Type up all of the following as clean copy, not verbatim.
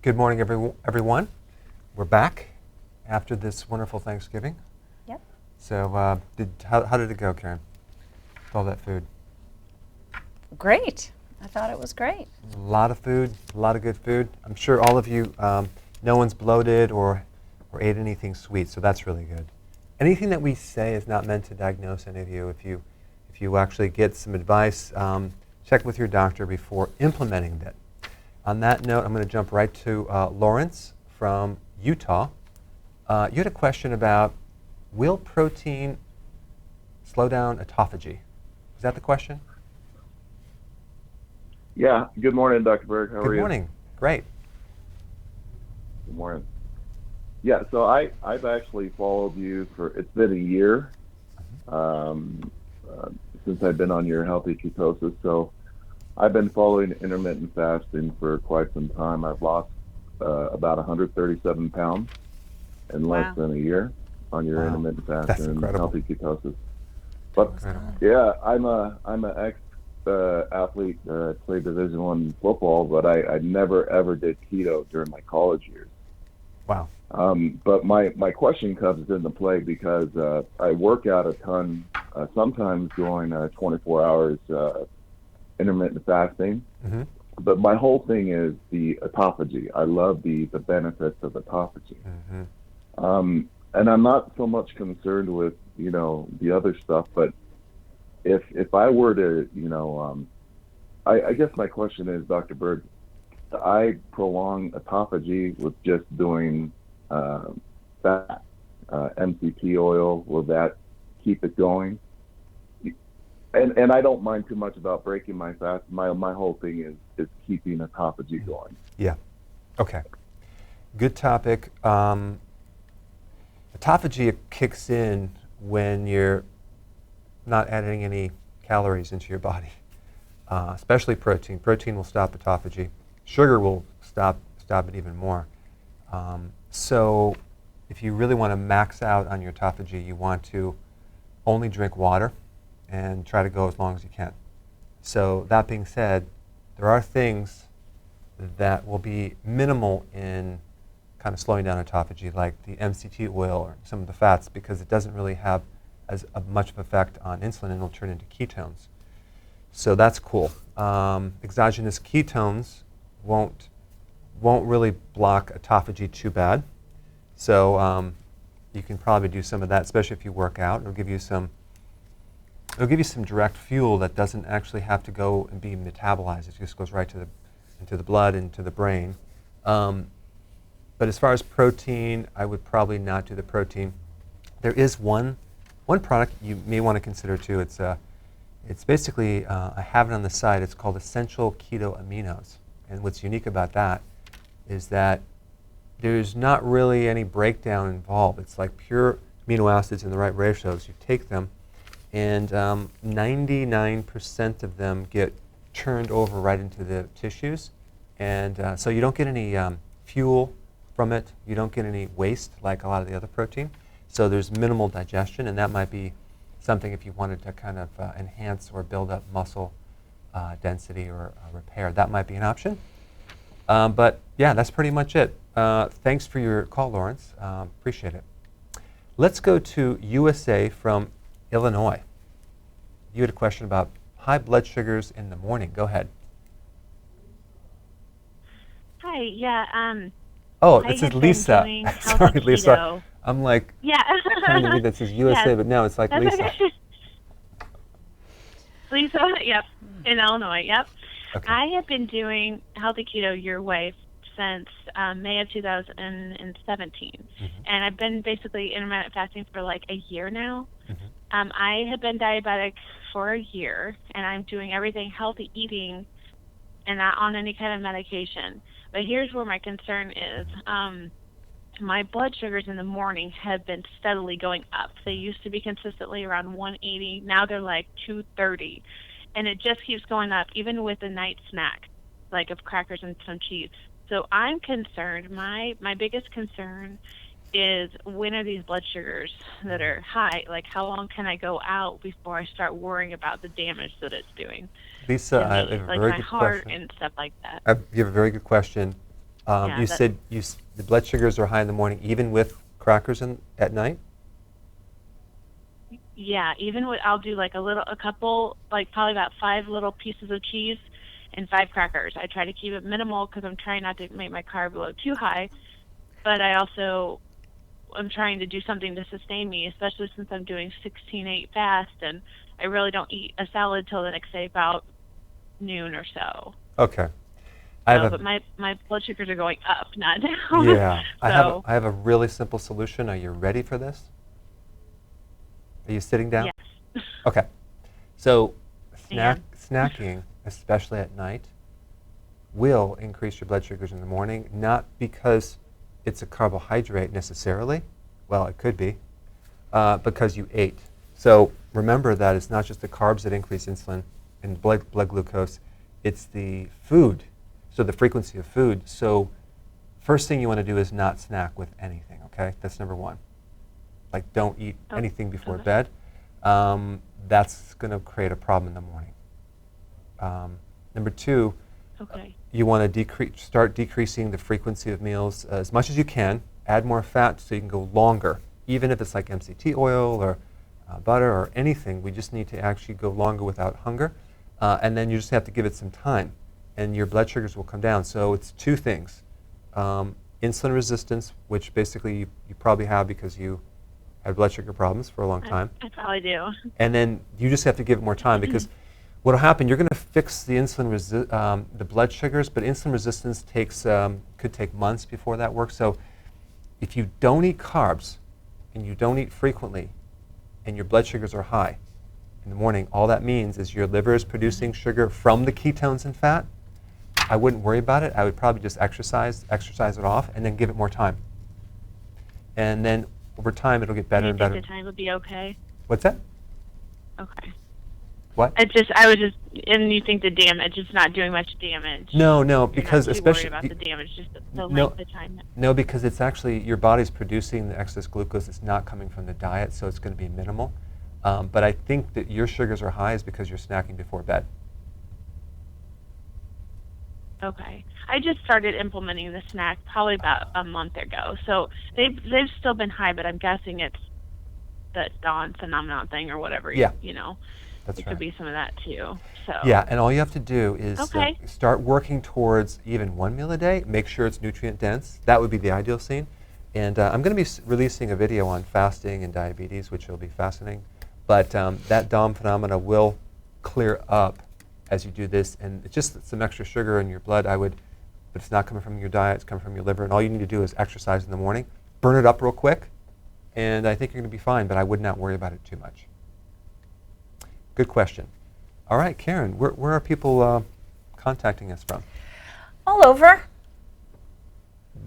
Good morning, everyone. We're back after this wonderful Thanksgiving. Yep. So how did it go, Karen, with all that food? Great. I thought it was great. A lot of food, a lot of good food. I'm sure all of you, no one's bloated or ate anything sweet, so that's really good. Anything that we say is not meant to diagnose any of you. If you actually get some advice, check with your doctor before implementing it. On that note, I'm going to jump right to Lawrence from Utah. You had a question about, will protein slow down autophagy? Is that the question? Yeah. Good morning, Dr. Berg. How are you? Good morning. Great. Good morning. Yeah, so I've actually followed you it's been a year since I've been on your healthy ketosis. So I've been following intermittent fasting for quite some time. I've lost about 137 pounds in less than a year on your intermittent fasting and healthy ketosis. But yeah, I'm an ex-athlete, played Division I football, but I never ever did keto during my college years. Wow. But my question comes into play because I work out a ton, sometimes going 24 hours intermittent fasting. Mm-hmm. But my whole thing is the autophagy. I love the benefits of autophagy. Mm-hmm. And I'm not so much concerned with, the other stuff, but if I were to, I guess my question is, Dr. Berg, I prolong autophagy with just doing fat, MCT oil. Will that keep it going? And I don't mind too much about breaking my fast. My whole thing is keeping autophagy going. Yeah. Okay. Good topic. Autophagy kicks in when you're not adding any calories into your body, especially protein. Protein will stop autophagy. Sugar will stop it even more. So if you really want to max out on your autophagy, you want to only drink water and try to go as long as you can. So that being said, there are things that will be minimal in kind of slowing down autophagy, like the MCT oil or some of the fats, because it doesn't really have as much of effect on insulin, and it'll turn into ketones. So that's cool. Exogenous ketones won't really block autophagy too bad. So you can probably do some of that, especially if you work out. It'll give you some direct fuel that doesn't actually have to go and be metabolized. It just goes right into the blood, into the brain. But as far as protein, I would probably not do the protein. There is one product you may want to consider too. It's basically, I have it on the site, it's called Essential Keto Aminos. And what's unique about that is that there's not really any breakdown involved. It's like pure amino acids in the right ratios. You take them, and 99% of them get turned over right into the tissues. And so you don't get any fuel from it. You don't get any waste like a lot of the other protein. So there's minimal digestion, and that might be something if you wanted to kind of enhance or build up muscle density or repair. That might be an option. But yeah, that's pretty much it. Thanks for your call, Lawrence. Appreciate it. Let's go to USA from Illinois. You had a question about high blood sugars in the morning. Go ahead. Hi, yeah. Oh, this is Lisa. Sorry, Lisa. Keto. I'm like, yeah. trying to read that says USA, but no, it's like That's Lisa. Okay. Lisa, yep, in Illinois, yep. Okay. I have been doing healthy keto your way since May of 2017, and I've been basically intermittent fasting for like a year now. I have been diabetic for a year, and I'm doing everything healthy eating and not on any kind of medication. But here's where my concern is. My blood sugars in the morning have been steadily going up. They used to be consistently around 180. Now they're like 230. And it just keeps going up, even with a night snack, like of crackers and some cheese. So I'm concerned. My biggest concern is, when are these blood sugars that are high? Like, how long can I go out before I start worrying about the damage that it's doing? Lisa, I have a like very my good heart question. and stuff like that. You have a very good question. You said the blood sugars are high in the morning, even with crackers at night? Yeah, even with, I'll do like a couple, like probably about 5 little pieces of cheese and 5 crackers. I try to keep it minimal because I'm trying not to make my carb load too high, but I'm trying to do something to sustain me, especially since I'm doing 16/8 fast, and I really don't eat a salad till the next day about noon or so. Okay. But my blood sugars are going up, not down. Yeah. So, I have a really simple solution. Are you ready for this? Are you sitting down? yes. Okay. So Yeah. snacking, especially at night, will increase your blood sugars in the morning, not because it's a carbohydrate necessarily. Well, it could be, because you ate. So remember that it's not just the carbs that increase insulin and blood glucose, it's the food, so the frequency of food. So first thing you want to do is not snack with anything, okay? That's number one. Like, don't eat anything before bed. That's going to create a problem in the morning. Number two, you want to start decreasing the frequency of meals as much as you can. Add more fat so you can go longer, even if it's like MCT oil or butter or anything. We just need to actually go longer without hunger. And then you just have to give it some time, and your blood sugars will come down. So it's 2 things. Insulin resistance, which basically you probably have because you had blood sugar problems for a long time. I probably do. And then you just have to give it more time, because what will happen, you're going to fix the the blood sugars, but insulin resistance could take months before that works. So if you don't eat carbs and you don't eat frequently and your blood sugars are high in the morning, all that means is your liver is producing sugar from the ketones and fat. I wouldn't worry about it. I would probably just exercise it off, and then give it more time. And then over time, it'll get better and better. You think the time would be okay? What's that? Okay. What? And you think the damage is not doing much damage? No, You're because not too especially worried about the damage, just the length of time. No, because it's actually your body's producing the excess glucose. It's not coming from the diet, so it's going to be minimal. But I think that your sugars are high is because you're snacking before bed. Okay. I just started implementing the snack probably about a month ago. So they've still been high, but I'm guessing it's the dawn phenomenon thing or whatever. Yeah. It could be some of that too. So yeah, and all you have to do is Okay. Start working towards even 1 meal a day. Make sure it's nutrient dense. That would be the ideal scene. And I'm going to be releasing a video on fasting and diabetes, which will be fascinating. But that DOM phenomena will clear up as you do this, and it's just some extra sugar in your blood. But it's not coming from your diet, it's coming from your liver, and all you need to do is exercise in the morning, burn it up real quick, and I think you're going to be fine, but I would not worry about it too much. Good question. All right, Karen, where are people contacting us from? All over.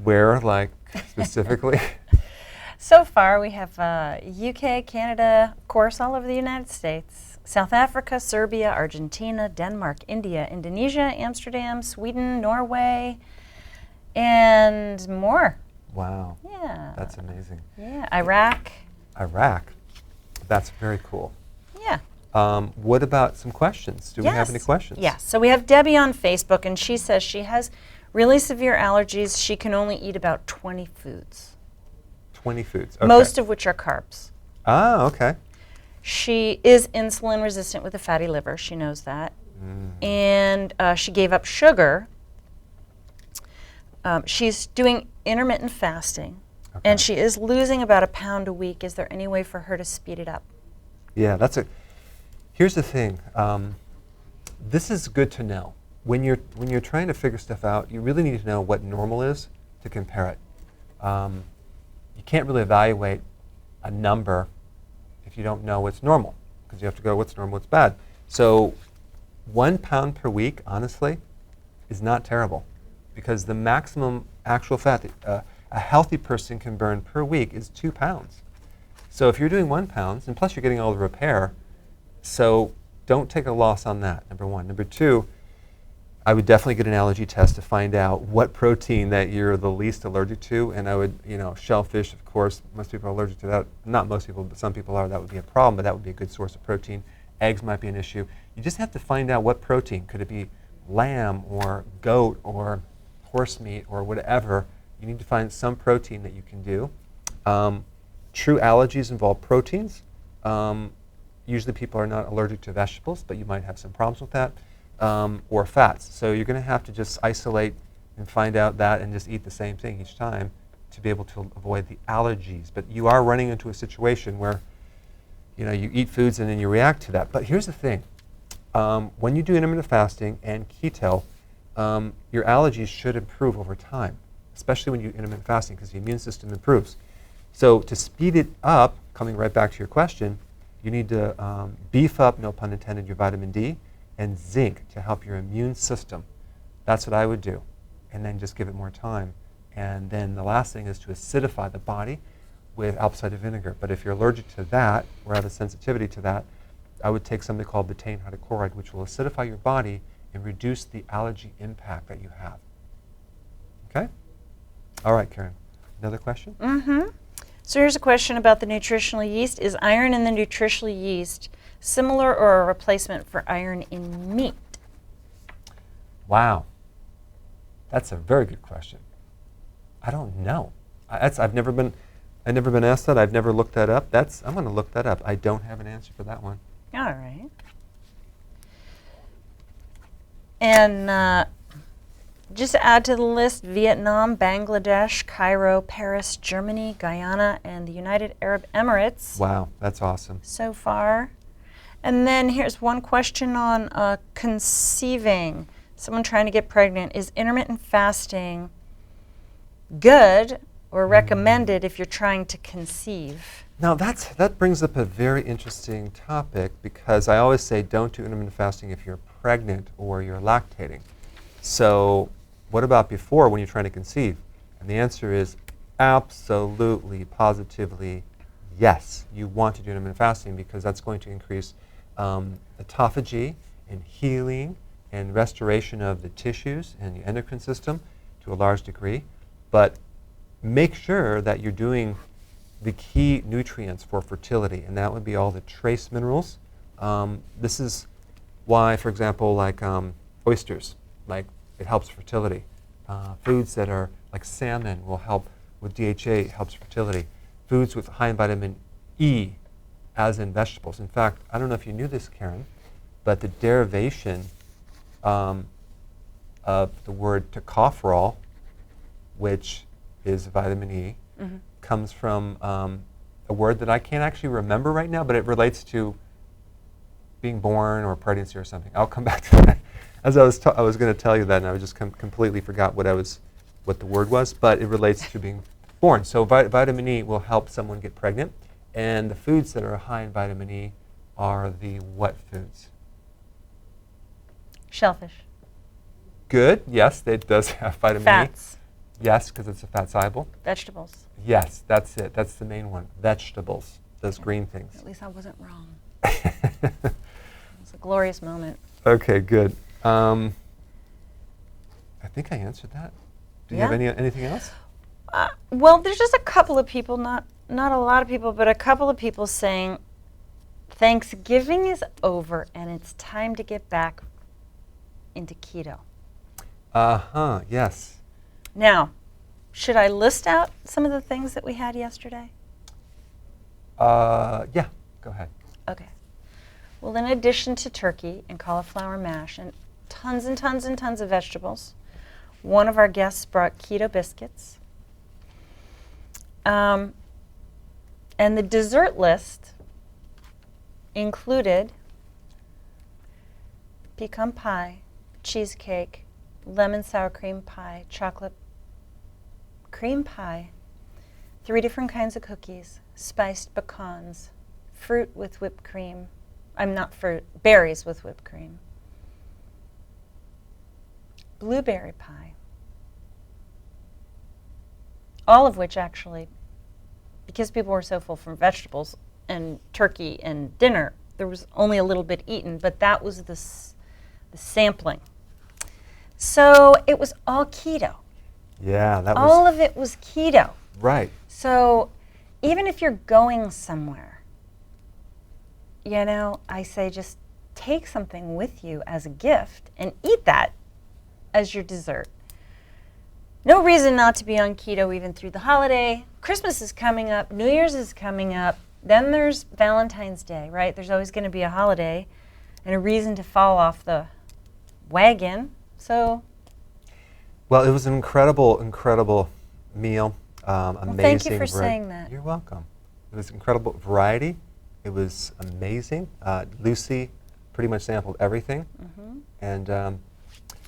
Where, like, specifically? So far, we have UK, Canada, of course, all over the United States, South Africa, Serbia, Argentina, Denmark, India, Indonesia, Amsterdam, Sweden, Norway, and more. Wow. Yeah. That's amazing. Yeah, Iraq. Iraq. That's very cool. Yeah. What about some questions? Do we have any questions? Yes. So we have Debbie on Facebook, and she says she has really severe allergies. She can only eat about 20 foods. 20 foods. Okay. Most of which are carbs. Ah, okay. She is insulin resistant with a fatty liver. She knows that. And she gave up sugar. She's doing intermittent fasting. Okay. And she is losing about 1 pound a week. Is there any way for her to speed it up? Yeah, here's the thing. This is good to know. When you're trying to figure stuff out, you really need to know what normal is to compare it. You can't really evaluate a number if you don't know what's normal, because you have to go what's normal, what's bad. So 1 pound per week, honestly, is not terrible, because the maximum actual fat that a healthy person can burn per week is 2 pounds. So if you're doing 1 pound, and plus you're getting all the repair, so don't take a loss on that, number one. Number two, I would definitely get an allergy test to find out what protein that you're the least allergic to, and I would, shellfish, of course, most people are allergic to that. Not most people, but some people are. That would be a problem, but that would be a good source of protein. Eggs might be an issue. You just have to find out what protein. Could it be lamb or goat or horse meat or whatever, you need to find some protein that you can do. True allergies involve proteins. Usually people are not allergic to vegetables, but you might have some problems with that, or fats. So you're going to have to just isolate and find out that and just eat the same thing each time to be able to avoid the allergies. But you are running into a situation where you eat foods and then you react to that. But here's the thing. When you do intermittent fasting and keto, your allergies should improve over time, especially when you do intermittent fasting because the immune system improves. So to speed it up, coming right back to your question, you need to beef up, no pun intended, your vitamin D and zinc to help your immune system. That's what I would do. And then just give it more time. And then the last thing is to acidify the body with apple cider vinegar. But if you're allergic to that or have a sensitivity to that, I would take something called betaine hydrochloride, which will acidify your body and reduce the allergy impact that you have. Okay? All right, Karen. Another question? Mm-hmm. So here's a question about the nutritional yeast. Is iron in the nutritional yeast similar or a replacement for iron in meat? Wow. That's a very good question. I don't know. I've never been asked that. I've never looked that up. I'm going to look that up. I don't have an answer for that one. All right. And just to add to the list, Vietnam, Bangladesh, Cairo, Paris, Germany, Guyana, and the United Arab Emirates. Wow, that's awesome. So far. And then here's one question on conceiving. Someone trying to get pregnant. Is intermittent fasting good or recommended if you're trying to conceive? Now that brings up a very interesting topic because I always say don't do intermittent fasting if you're pregnant or you're lactating. So what about before when you're trying to conceive? And the answer is absolutely, positively, yes. You want to do intermittent fasting because that's going to increase autophagy and healing and restoration of the tissues and the endocrine system to a large degree. But make sure that you're doing the key nutrients for fertility, and that would be all the trace minerals. This is why, for example, like oysters, like it helps fertility. Foods that are like salmon will help with DHA, it helps fertility. Foods with high in vitamin E, as in vegetables. In fact, I don't know if you knew this, Karen, but the derivation of the word tocopherol, which is vitamin E, comes from a word that I can't actually remember right now, but it relates to being born or pregnancy or something. I'll come back to that. As I was going to tell you that, and I just completely forgot what the word was, but it relates to being born. So vitamin E will help someone get pregnant, and the foods that are high in vitamin E are the what foods? Shellfish. Good. Yes, it does have vitamin Fats. E. Yes, because it's a fat soluble. Vegetables. Yes, that's it. That's the main one. Vegetables, those green things. At least I wasn't wrong. It was a glorious moment. Okay, good. I think I answered that. Do you have anything else? Well, there's just a couple of people, not a lot of people, but a couple of people saying Thanksgiving is over and it's time to get back into keto. Yes. Now, should I list out some of the things that we had yesterday? Yeah, go ahead. Okay. Well, in addition to turkey and cauliflower mash and tons and tons and tons of vegetables, one of our guests brought keto biscuits. And the dessert list included pecan pie, cheesecake, lemon sour cream pie, chocolate cream pie, 3 different kinds of cookies, spiced pecans, fruit with whipped cream. Berries with whipped cream, blueberry pie, all of which actually, because people were so full from vegetables and turkey and dinner, there was only a little bit eaten, but that was the sampling. So it was all keto. Yeah, that was... All of it was keto. Right. So even if you're going somewhere, I say just take something with you as a gift and eat that as your dessert. No reason not to be on keto even through the holiday. Christmas is coming up. New Year's is coming up. Then there's Valentine's Day, right? There's always going to be a holiday and a reason to fall off the wagon. So, Well, it was an incredible, incredible meal. Amazing. Thank you for saying that. You're welcome. It was incredible variety. It was amazing. Lucy pretty much sampled everything, and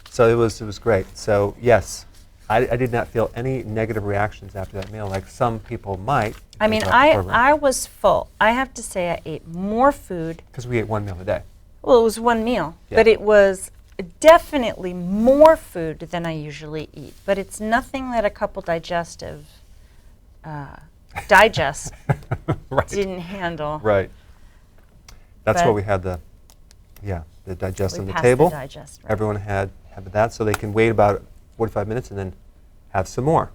so it was great. So yes, I did not feel any negative reactions after that meal, like some people might. I mean, I was full. I have to say I ate more food. Because we ate one meal a day. Well, it was one meal, Yeah. but it was definitely more food than I usually eat. But it's nothing that a couple digestive digests Right. didn't handle. Right. That's But why we had the digest We on the passed table. the digest, right. Everyone had that, so they can wait about 45 minutes and then have some more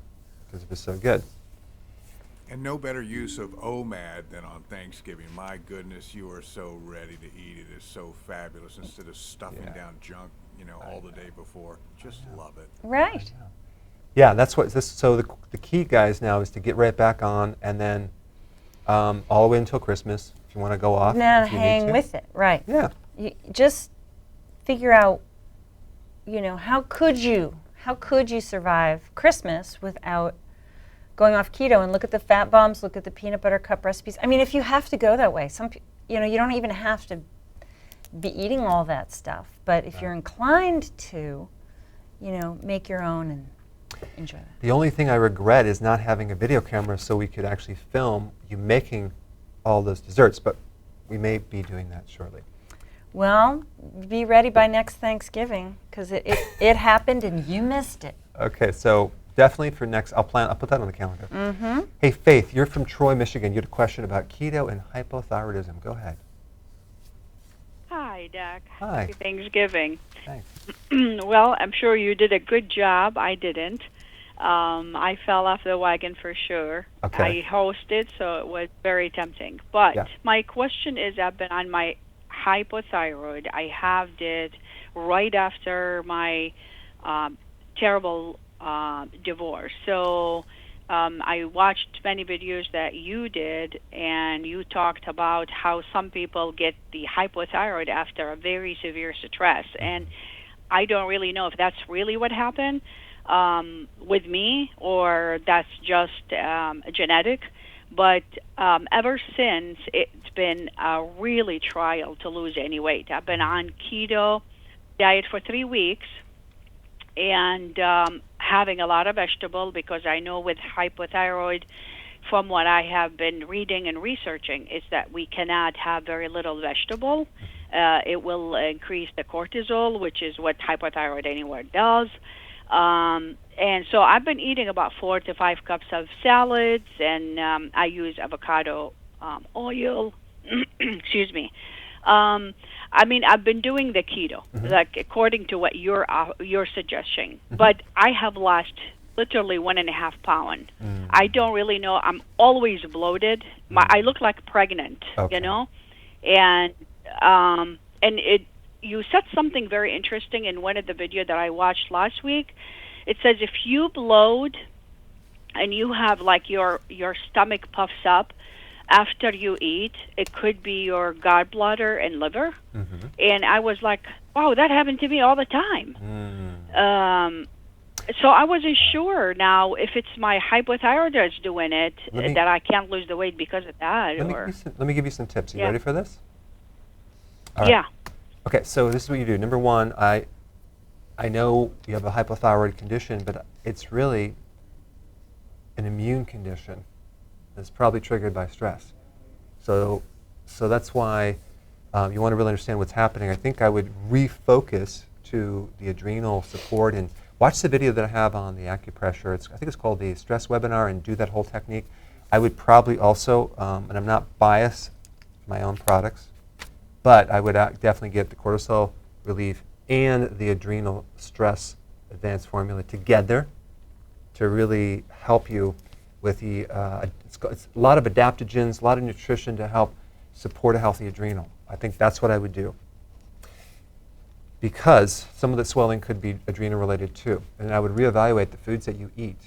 because it was so good. And no better use of OMAD than on Thanksgiving. My goodness, you are so ready to eat. It is so fabulous instead of stuffing Yeah. down junk, all the day before. Just love it. Right. Yeah, that's what this. So the key, guys, now is to get right back on, and then all the way until Christmas. If you want to go off, Now if you need hang to. with it, right. Yeah. You just figure out, how could you survive Christmas without going off keto? And look at the fat bombs, look at the peanut butter cup recipes. I mean, if you have to go that way, you don't even have to be eating all that stuff. But if you're inclined to, make your own and enjoy that. The only thing I regret is not having a video camera so we could actually film you making all those desserts, but we may be doing that shortly. Well, be ready by next Thanksgiving because it happened and you missed it. Okay, so definitely for next, I'll put that on the calendar. Mm-hmm. Hey, Faith, you're from Troy, Michigan. You had a question about keto and hypothyroidism. Go ahead. Hi, Doc. Hi. Happy Thanksgiving. Thanks. Well, I'm sure you did a good job. I didn't. I fell off the wagon for sure. Okay. I hosted, so it was very tempting. But Yeah. my question is, I've been on my hypothyroid. I have it right after my terrible divorce. So I watched many videos that you did, and you talked about how some people get the hypothyroid after a very severe stress. And I don't really know if that's really what happened with me or that's just genetic. But ever since, it's been a really trial to lose any weight. I've been on keto diet for 3 weeks and having a lot of vegetable because I know with hypothyroid, from what I have been reading and researching, is that we cannot have very little vegetable. It will increase the cortisol, which is what hypothyroid anywhere does. And so I've been eating about 4 to 5 cups of salads, and I use avocado oil. Excuse me. I mean, I've been doing the keto, like according to what you're suggesting. But I have lost literally 1.5 pounds. I don't really know. I'm always bloated. I look like pregnant, Okay. And you said something very interesting in one of the videos that I watched last week. It says if you bloat and you have like your stomach puffs up after you eat, it could be your gallbladder and liver. And I was like, wow, that happened to me all the time. So I wasn't sure now if it's my hypothyroid that's doing it, that I can't lose the weight because of that. Let me give you some tips. You Yeah. ready for this? All right. Yeah. Okay, so this is what you do. Number one, I know you have a hypothyroid condition, but it's really an immune condition that's probably triggered by stress. So that's why you want to really understand what's happening. I think I would refocus to the adrenal support and watch the video that I have on the acupressure. I think it's called the stress webinar, and do that whole technique. I would probably also, and I'm not biased, my own products, but I would definitely get the cortisol relief and the adrenal stress advanced formula together to really help you with the, it's a lot of adaptogens, a lot of nutrition to help support a healthy adrenal. I think that's what I would do. because some of the swelling could be adrenal related too. And I would reevaluate the foods that you eat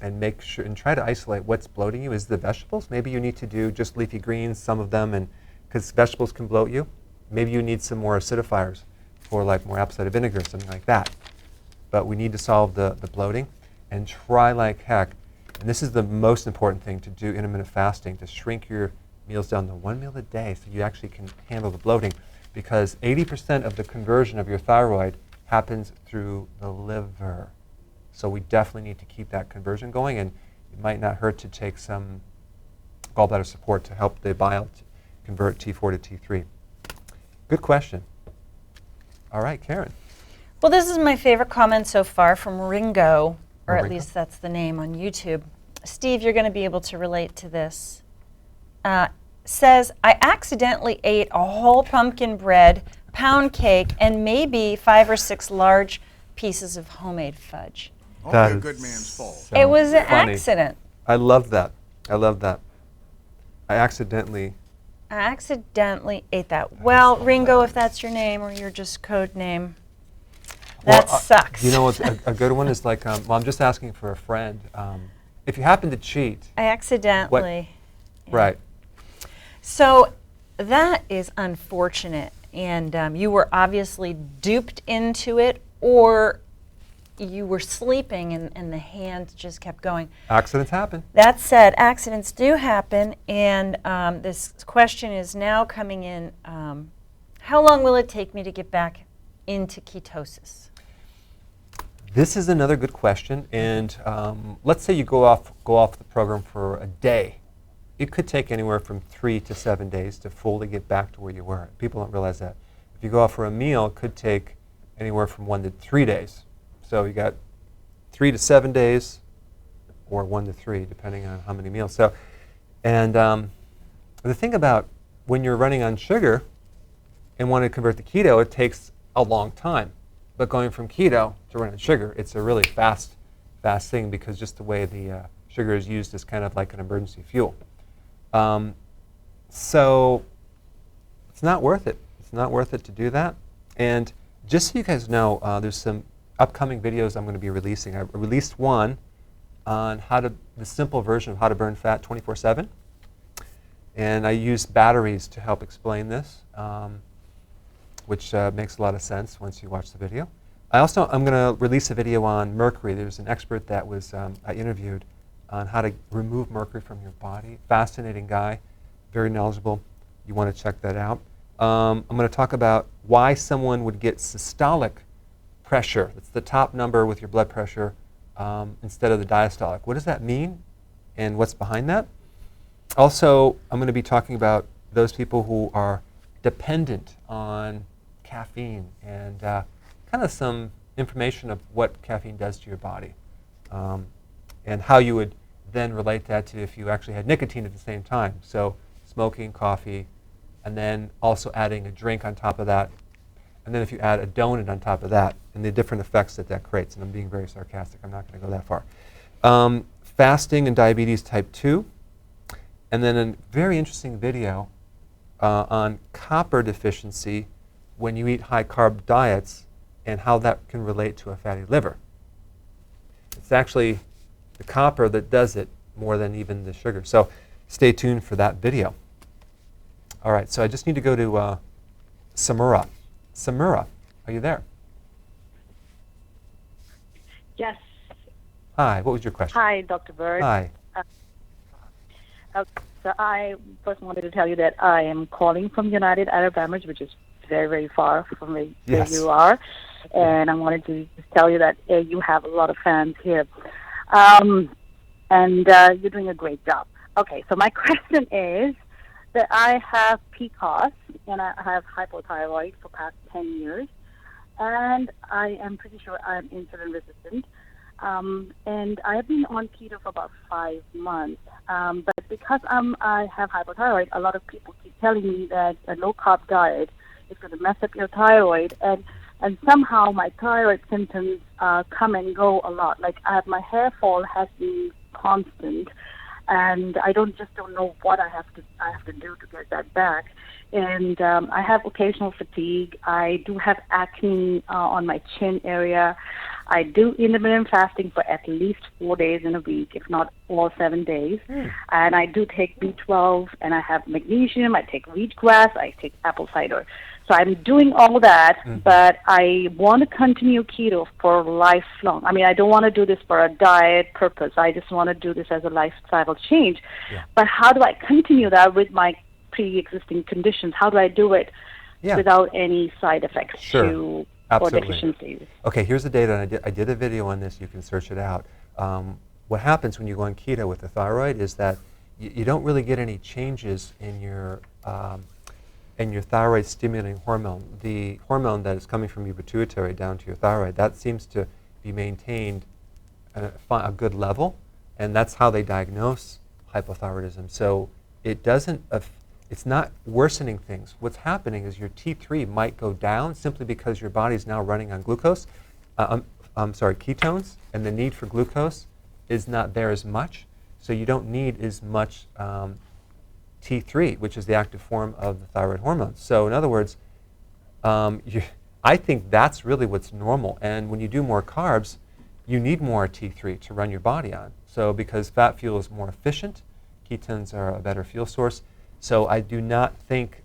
and make sure and try to isolate what's bloating you. Is the vegetables? Maybe you need to do just leafy greens, some of them, and because vegetables can bloat you. Maybe you need some more acidifiers for like more apple cider vinegar, something like that. But we need to solve the bloating and try like heck. And this is the most important thing to do intermittent fasting, to shrink your meals down to 1 meal a day so you actually can handle the bloating. Because 80% of the conversion of your thyroid happens through the liver. So we definitely need to keep that conversion going, and it might not hurt to take some gallbladder support to help the bile convert T4 to T3. Good question. All right, Karen. Well, this is my favorite comment so far from Ringo, or at Ringo? least that's the name on YouTube. Steve, you're going to be able to relate to this. Says, I accidentally ate a whole pumpkin bread, pound cake, and maybe 5 or 6 large pieces of homemade fudge. That Okay, is good man's fault. so It was an funny. accident. I love that. I love that. I accidentally. I accidentally ate that. Well, Ringo, if that's your name or your just code name, that sucks. You know what's a good one is like, well, I'm just asking for a friend. If you happen to cheat, I accidentally. Yeah. right? So that is unfortunate, and you were obviously duped into it, or you were sleeping and the hand just kept going. Accidents happen. That said, accidents do happen, and this question is now coming in. How long will it take me to get back into ketosis? This is another good question, and let's say you go off the program for a day. It could take anywhere from 3 to 7 days to fully get back to where you were. People don't realize that. If you go off for a meal, it could take anywhere from 1 to 3 days. So you got 3 to 7 days, or 1 to 3, depending on how many meals. So, and the thing about when you're running on sugar and want to convert to keto, it takes a long time. But going from keto to run on sugar, it's a really fast thing, because just the way the sugar is used is kind of like an emergency fuel. So it's not worth it. It's not worth it to do that. And just so you guys know, there's some upcoming videos I'm going to be releasing. I released one on the simple version of how to burn fat 24/7. And I used batteries to help explain this, which makes a lot of sense once you watch the video. I'm going to release a video on mercury. There's an expert that I interviewed on how to remove mercury from your body. Fascinating guy, very knowledgeable. You want to check that out. I'm going to talk about why someone would get systolic pressure. That's the top number with your blood pressure instead of the diastolic. What does that mean, and what's behind that? Also, I'm going to be talking about those people who are dependent on caffeine, and kind of some information of what caffeine does to your body, and how you would then relate that to if you actually had nicotine at the same time. So smoking, coffee, and then also adding a drink on top of that, and then if you add a donut on top of that, and the different effects that creates. And I'm being very sarcastic. I'm not going to go that far. Fasting and diabetes type 2, and then a very interesting video on copper deficiency when you eat high-carb diets and how that can relate to a fatty liver. It's actually the copper that does it more than even the sugar. So stay tuned for that video. All right, so I just need to go to Samura. Samura, are you there? Yes. Hi, what was your question? Hi, Dr. Berg. Hi. So I first wanted to tell you that I am calling from United Arab Emirates, which is very, very far from where Yes. you are. And I wanted to just tell you that you have a lot of fans here. And you're doing a great job. Okay, so my question is that I have PCOS, and I have hypothyroid for past 10 years. And I am pretty sure I'm insulin resistant. And I've been on keto for about 5 months. But because I have hypothyroid, a lot of people keep telling me that a low-carb diet is going to mess up your thyroid. And somehow my thyroid symptoms come and go a lot. Like my hair fall has been constant. and I just don't know what I have to do to get that back. And I have occasional fatigue. I do have acne on my chin area. I do intermittent fasting for at least 4 days in a week, if not all 7 days. And I do take B12, and I have magnesium. I take wheatgrass. I take apple cider. So I'm doing all that, but I want to continue keto for lifelong. I mean, I don't want to do this for a diet purpose. I just want to do this as a lifestyle change. Yeah. But how do I continue that with my pre-existing conditions? How do I do it without any side effects to or deficiencies? Okay, here's the data. I did a video on this. You can search it out. What happens when you go on keto with the thyroid is that you don't really get any changes in your thyroid stimulating hormone. The hormone that is coming from your pituitary down to your thyroid, that seems to be maintained at a good level, and that's how they diagnose hypothyroidism. So it doesn't, it's not worsening things. What's happening is your T3 might go down simply because your body's now running on ketones, and the need for glucose is not there as much, so you don't need as much T3, which is the active form of the thyroid hormone. So in other words, I think that's really what's normal. And when you do more carbs, you need more T3 to run your body on. So because fat fuel is more efficient, ketones are a better fuel source. So I do not think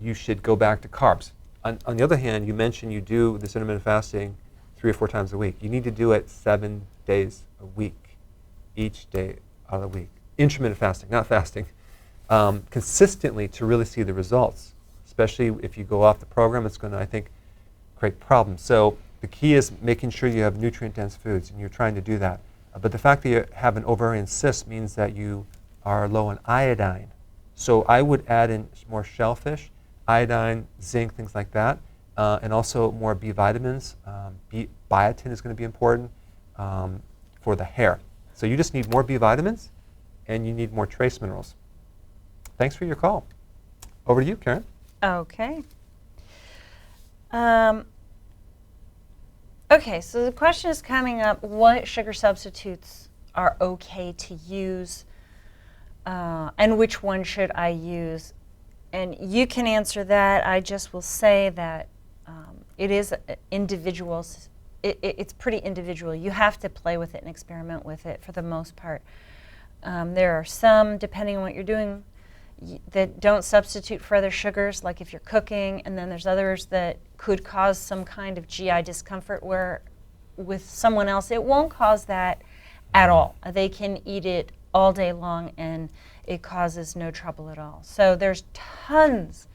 you should go back to carbs. On the other hand, you mentioned you do this intermittent fasting 3 or 4 times a week. You need to do it 7 days a week, each day of the week. Intermittent fasting, not fasting, consistently to really see the results. Especially if you go off the program, it's going to, I think, create problems. So the key is making sure you have nutrient-dense foods, and you're trying to do that. But the fact that you have an ovarian cyst means that you are low in iodine. So I would add in more shellfish, iodine, zinc, things like that, and also more B vitamins. Biotin is going to be important for the hair. So you just need more B vitamins, and you need more trace minerals. Thanks for your call. Over to you, Karen. Okay. Okay, so the question is coming up, what sugar substitutes are okay to use, and which one should I use? And you can answer that. I just will say that it is individuals. It's pretty individual. You have to play with it and experiment with it for the most part. There are some, depending on what you're doing, that don't substitute for other sugars, like if you're cooking, and then there's others that could cause some kind of GI discomfort where with someone else it won't cause that at all. They can eat it all day long and it causes no trouble at all. So there's tons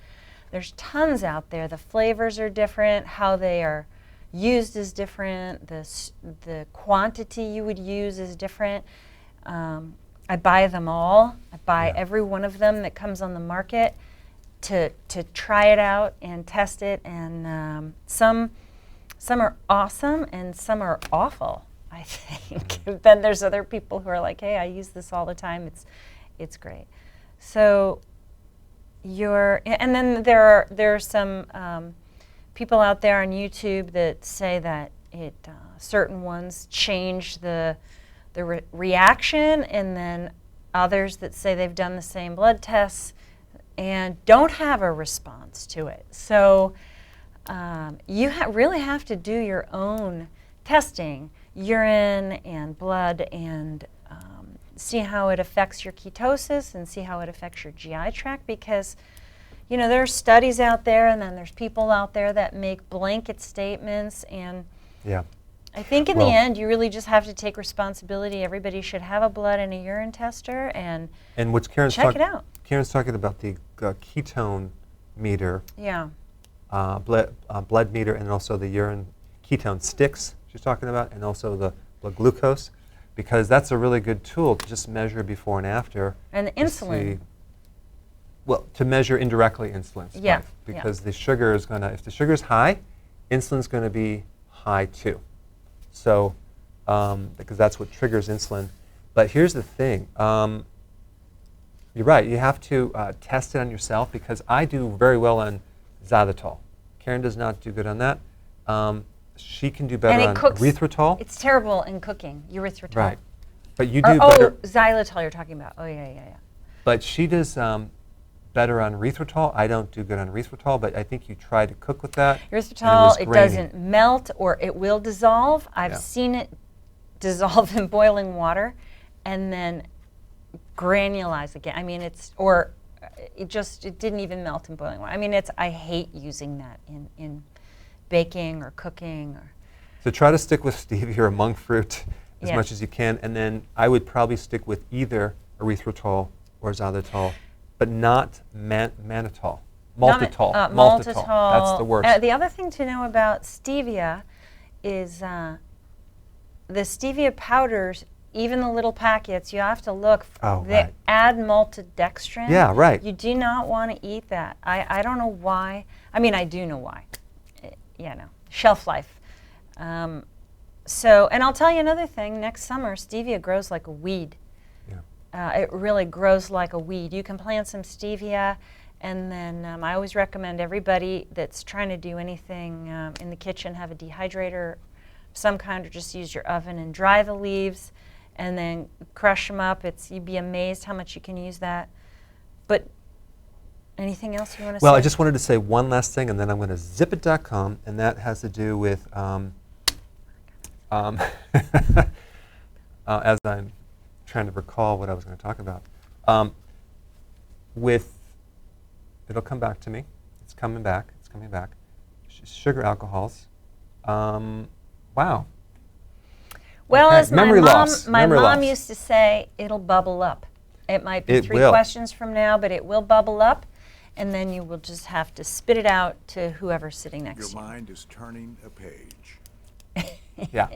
out there. The flavors are different, how they are used is different, the quantity you would use is different. I buy them all. I buy every one of them that comes on the market to try it out and test it. And some are awesome and some are awful, I think. Then there's other people who are like, hey, I use this all the time. It's great. So and then there are some people out there on YouTube that say that certain ones change the reaction, and then others that say they've done the same blood tests and don't have a response to it. So you really have to do your own testing, urine and blood, and see how it affects your ketosis and see how it affects your GI tract, because there are studies out there and then there's people out there that make blanket statements, and I think in the end, you really just have to take responsibility. Everybody should have a blood and a urine tester and what's check it out. Karen's talking about the ketone meter, Yeah. blood meter, and also the urine ketone sticks she's talking about, and also the blood glucose, because that's a really good tool to just measure before and after. And the insulin. To measure indirectly insulin spike, because the sugar is going to, if the sugar is high, insulin's going to be high too. So, because that's what triggers insulin. But here's the thing. You're right. You have to test it on yourself, because I do very well on xylitol. Karen does not do good on that. She can do better on erythritol. It's terrible in cooking, erythritol. Right. But you do better. Xylitol you're talking about. Oh, yeah. But she does better on erythritol. I don't do good on erythritol, but I think you try to cook with that. Erythritol, it doesn't melt or it will dissolve. I've seen it dissolve in boiling water and then granulize again. I mean, it didn't even melt in boiling water. I mean, I hate using that in baking or cooking. So try to stick with stevia or monk fruit as much as you can, and then I would probably stick with either erythritol or xylitol, but not mannitol. Maltitol. Maltitol. That's the worst. The other thing to know about stevia is the stevia powders, even the little packets, you have to look. They add maltodextrin. Yeah, right. You do not want to eat that. I don't know why. I mean, I do know why. Shelf life. And I'll tell you another thing. Next summer, stevia grows like a weed. Yeah. It really grows like a weed. You can plant some stevia, and then I always recommend everybody that's trying to do anything in the kitchen have a dehydrator of some kind, or just use your oven and dry the leaves, and then crush them up. You'd be amazed how much you can use that. But anything else you want to say? Well, I just wanted to say one last thing, and then I'm going to zipit.com, and that has to do with, as I'm trying to recall what I was going to talk about, it'll come back to me. It's coming back. Sugar alcohols. Wow. Well, okay. as my mom used to say, it'll bubble up. It might be 3 questions from now, but it will bubble up, and then you will just have to spit it out to whoever's sitting next to you. Your mind is turning a page. Yeah.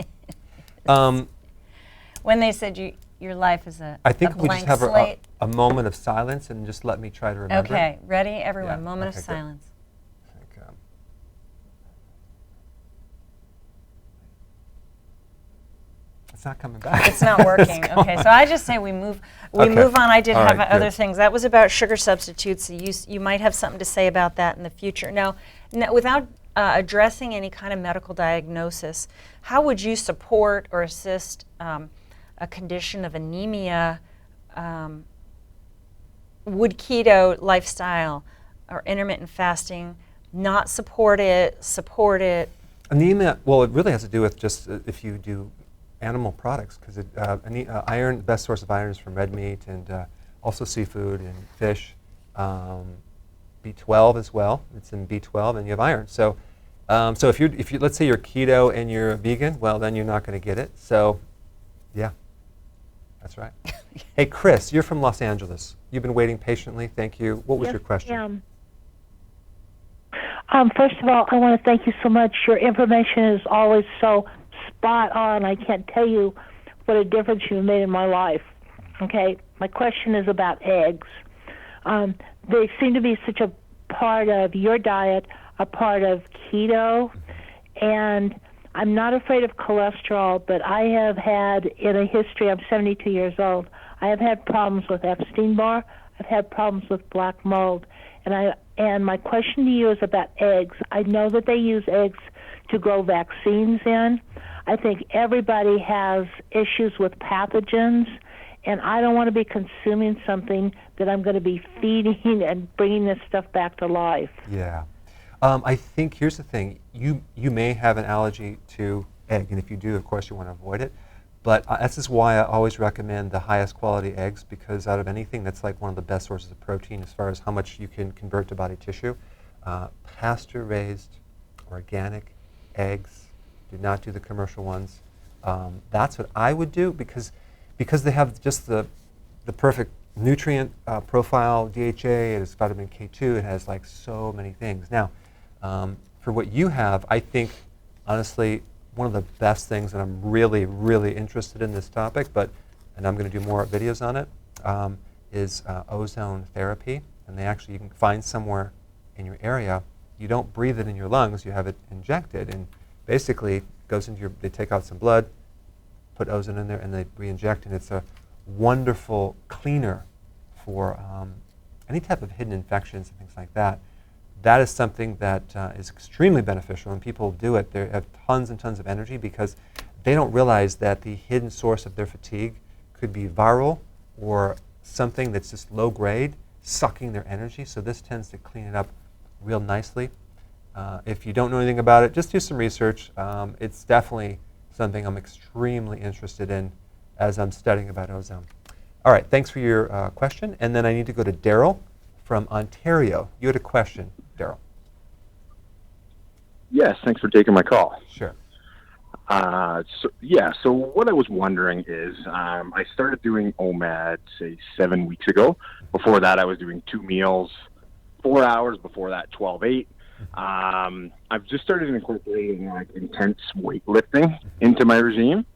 When they said your life is a I think a we blank just have slate. a moment of silence, and just let me try to remember. Okay, ready, everyone? Yeah. Moment Okay, of good. silence. It's not coming back. It's not working. Okay, so I just say we move on. I did have other things. That was about sugar substitutes. You might have something to say about that in the future. Now without addressing any kind of medical diagnosis, how would you support or assist a condition of anemia? Would keto lifestyle or intermittent fasting not support it, support it? Anemia, well, it really has to do with just if you do animal products, because iron, the best source of iron is from red meat and also seafood and fish. B12 as well. It's in B12, and you have iron. So, if you let's say you're keto and you're a vegan, well, then you're not going to get it. So, yeah, that's right. Hey, Chris, you're from Los Angeles. You've been waiting patiently. Thank you. What was your question? First of all, I want to thank you so much. Your information is always so spot on. I can't tell you what a difference you've made in my life. Okay, my question is about eggs. They seem to be such a part of your diet, a part of keto, and I'm not afraid of cholesterol, but I have had in a history, I'm 72 years old, I have had problems with Epstein-Barr, I've had problems with black mold, and my question to you is about eggs. I know that they use eggs to grow vaccines in. I think everybody has issues with pathogens, and I don't want to be consuming something that I'm going to be feeding and bringing this stuff back to life. Yeah. I think here's the thing. You may have an allergy to egg, and if you do, of course, you want to avoid it. But this is why I always recommend the highest quality eggs, because out of anything, that's like one of the best sources of protein as far as how much you can convert to body tissue. Pasture-raised, organic eggs. Do not do the commercial ones. That's what I would do, because they have just the perfect nutrient profile, DHA, it has vitamin K2, it has like so many things. Now, for what you have, I think, honestly, one of the best things, and I'm really, really interested in this topic, and I'm going to do more videos on it, is ozone therapy. And you can find somewhere in your area. You don't breathe it in your lungs, you have it injected, and basically it goes into they take out some blood, put ozone in there, and they re-inject, and it's a wonderful cleaner for any type of hidden infections and things like that. That is something that is extremely beneficial, and people do it. They have tons and tons of energy because they don't realize that the hidden source of their fatigue could be viral or something that's just low grade, sucking their energy. So this tends to clean it up real nicely. If you don't know anything about it, just do some research. It's definitely something I'm extremely interested in as I'm studying about ozone. All right, thanks for your question. And then I need to go to Daryl from Ontario. You had a question, Daryl. Yes, thanks for taking my call. Sure. So what I was wondering is, I started doing OMAD, say, 7 weeks ago. Before that, I was doing 2 meals, 4 hours. Before that, 12/8. I've just started incorporating like intense weightlifting into my regime,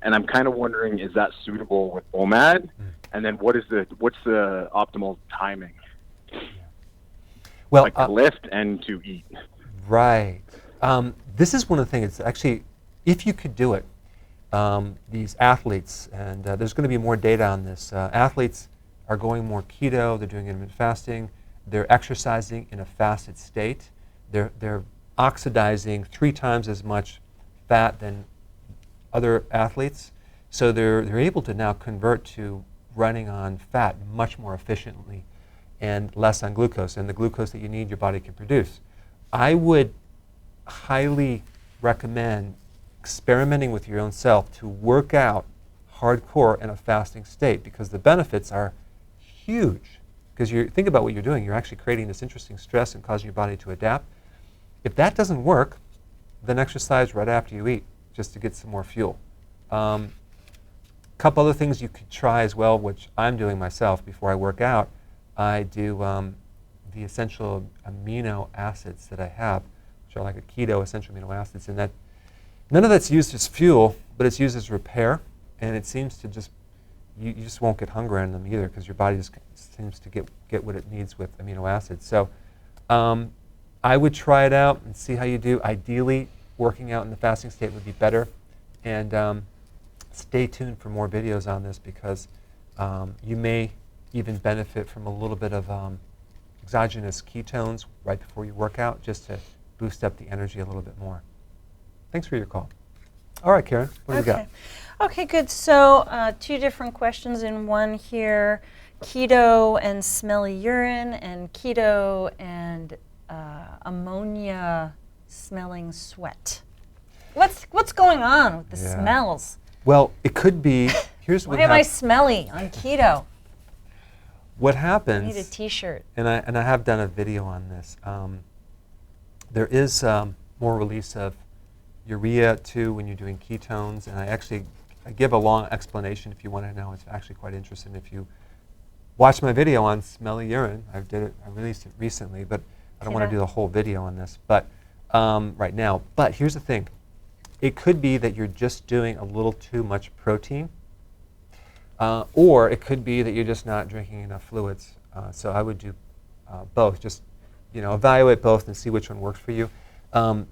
and I'm kind of wondering, is that suitable with OMAD? And then what's the optimal timing? Well, like to lift and to eat. Right. This is one of the things. It's actually, if you could do it, these athletes, and there's going to be more data on this. Athletes are going more keto. They're doing intermittent fasting. They're exercising in a fasted state. They're oxidizing 3 times as much fat than other athletes. So they're able to now convert to running on fat much more efficiently and less on glucose. And the glucose that you need, your body can produce. I would highly recommend experimenting with your own self to work out hardcore in a fasting state, because the benefits are huge. Because you think about what you're doing, you're actually creating this interesting stress and causing your body to adapt. If that doesn't work, then exercise right after you eat, just to get some more fuel. A couple other things you could try as well, which I'm doing myself before I work out. I do the essential amino acids that I have, which are like a keto essential amino acids, and that none of that's used as fuel, but it's used as repair, and it seems to just, you just won't get hungry on them either, because your body just seems to get what it needs with amino acids. So I would try it out and see how you do. Ideally, working out in the fasting state would be better, and stay tuned for more videos on this, because you may even benefit from a little bit of exogenous ketones right before you work out, just to boost up the energy a little bit more. Thanks for your call. All right, Karen, what do you got? Okay, good. So 2 different questions in one here. Keto and smelly urine, and keto and ammonia smelling sweat. What's going on with the smells? Well, it could be, here's what Why am I smelly on keto? What happens, I need a t-shirt. And I have done a video on this. There is more release of urea too when you're doing ketones, and I give a long explanation if you want to know. It's actually quite interesting. If you watch my video on smelly urine, I released it recently, but I don't want to do the whole video on this, but right now. But here's the thing. It could be that you're just doing a little too much protein, or it could be that you're just not drinking enough fluids. So I would do both. Just evaluate both and see which one works for you.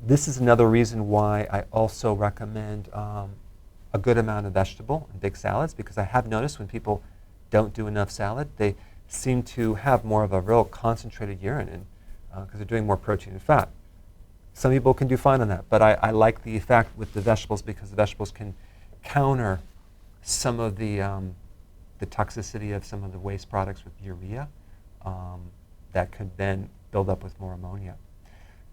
This is another reason why I also recommend a good amount of vegetable and big salads, because I have noticed when people don't do enough salad, they seem to have more of a real concentrated urine, because they're doing more protein and fat. Some people can do fine on that, but I like the effect with the vegetables, because the vegetables can counter some of the toxicity of some of the waste products with urea that could then build up with more ammonia.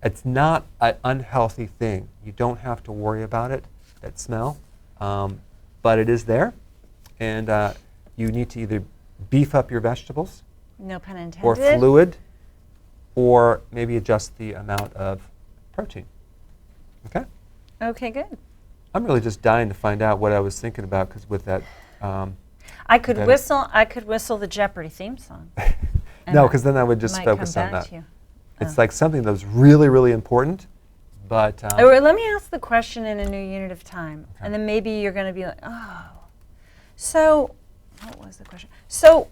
It's not an unhealthy thing. You don't have to worry about it, that smell, but it is there, and you need to either beef up your vegetables, no pun intended, or fluid, or maybe adjust the amount of protein. Okay? Okay, good. I'm really just dying to find out what I was thinking about, because with that... I could whistle the Jeopardy theme song. No, because then I would just focus on that. It's like something that was really, really important, but... let me ask the question in a new unit of time, and then maybe you're going to be like, oh. So, what was the question? So,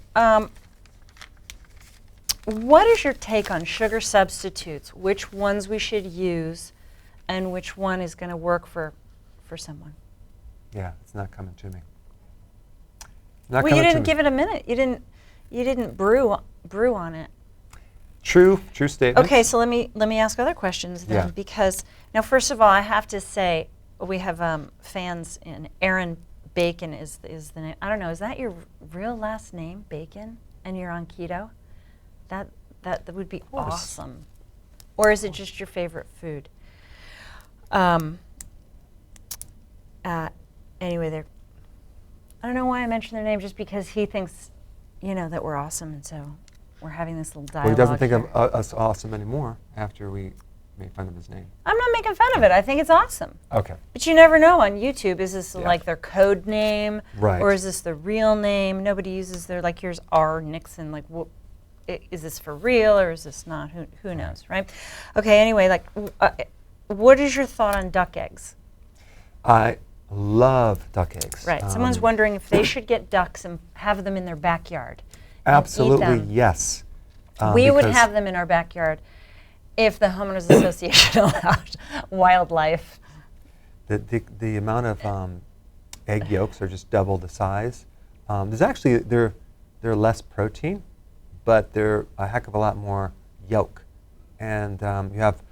what is your take on sugar substitutes? Which ones we should use, and which one is going to work for someone? Yeah, it's not coming to me. Well, you didn't give it a minute. You didn't brew on it. True statement. Okay, so let me ask other questions then, because now first of all, I have to say we have fans in Aaron Bacon is the name. I don't know. Is that your real last name, Bacon, and you're on keto? That would be awesome. Or is it just your favorite food? Anyway, I don't know why I mentioned their name, just because he thinks, that we're awesome, and so we're having this little dialogue. Well, he doesn't think here. of us awesome anymore after we made fun of his name. I'm not making fun of it. I think it's awesome. Okay. But you never know on YouTube. Is this Yeah. like their code name? Right. Or is this the real name? Nobody uses their, like, here's R. Nixon. Like, is this for real or is this not? Who knows, right? Okay, anyway, like, what is your thought on duck eggs? I love duck eggs. Right. Someone's wondering if they should get ducks and have them in their backyard. and eat Absolutely, them. yes. We would because- have them in our backyard if the homeowners association allowed wildlife. The amount of egg yolks are just double the size. There's actually they're less protein, but they're a heck of a lot more yolk, and you have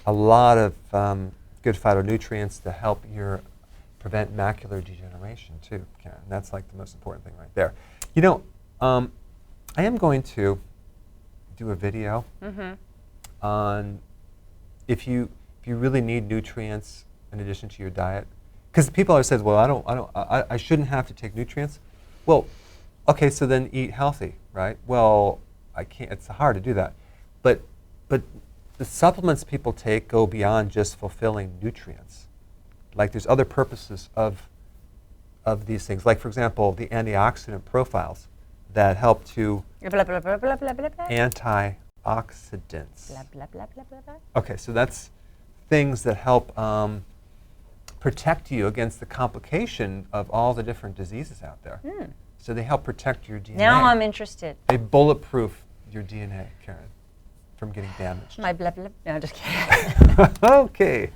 a lot of good phytonutrients to help prevent macular degeneration too, Karen. That's like the most important thing right there. I am going to do a video on if you really need nutrients in addition to your diet, because people always says, well, I shouldn't have to take nutrients. Well, okay, so then eat healthy, right? Well, I can't. It's hard to do that, but the supplements people take go beyond just fulfilling nutrients. Like there's other purposes of these things. Like for example, the antioxidant profiles that help to Blah, blah, blah, blah, blah, blah, blah. antioxidants. Blah, blah, blah, blah, blah, blah. Okay, so that's things that help protect you against the complication of all the different diseases out there. So they help protect your DNA. Now I'm interested. They bulletproof your DNA, Karen, from getting damaged. My blah, blah. No, just kidding. Okay.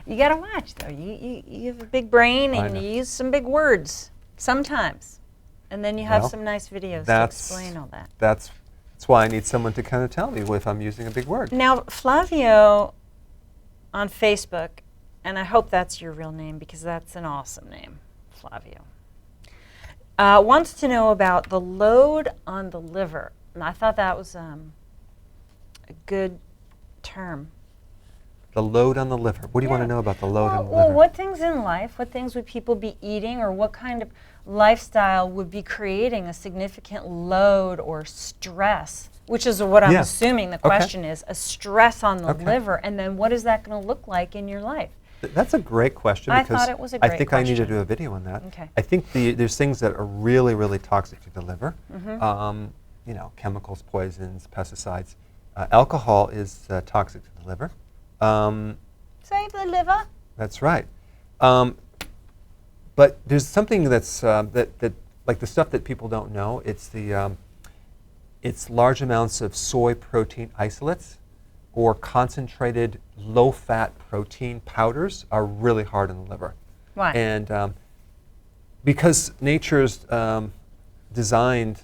You got to watch, though. You have a big brain, I and know. you use some big words sometimes. And then you have Well, some nice videos to that's- explain all that. That's why I need someone to kind of tell me if I'm using a big word. Now, Flavio on Facebook, and I hope that's your real name because that's an awesome name, Flavio, wants to know about the load on the liver. And I thought that was a good term. The load on the liver. What do you want to know about the load on the Well, liver? what things in life, what things would people be eating, or what kind of lifestyle would be creating a significant load or stress, which is what I'm Yeah. assuming the Okay. question is, a stress on the Okay. liver, and then what is that going to look like in your life? That's a great question. I because thought it was a I great think I need to question. do a video on that. Okay. I think there's things that are really, really toxic to the liver. Mm-hmm. Chemicals, poisons, pesticides. Alcohol is toxic to the liver. Save the liver. That's right. But there's something that's that like the stuff that people don't know. It's large amounts of soy protein isolates or concentrated low-fat protein powders are really hard on the liver. Why? And because nature's designed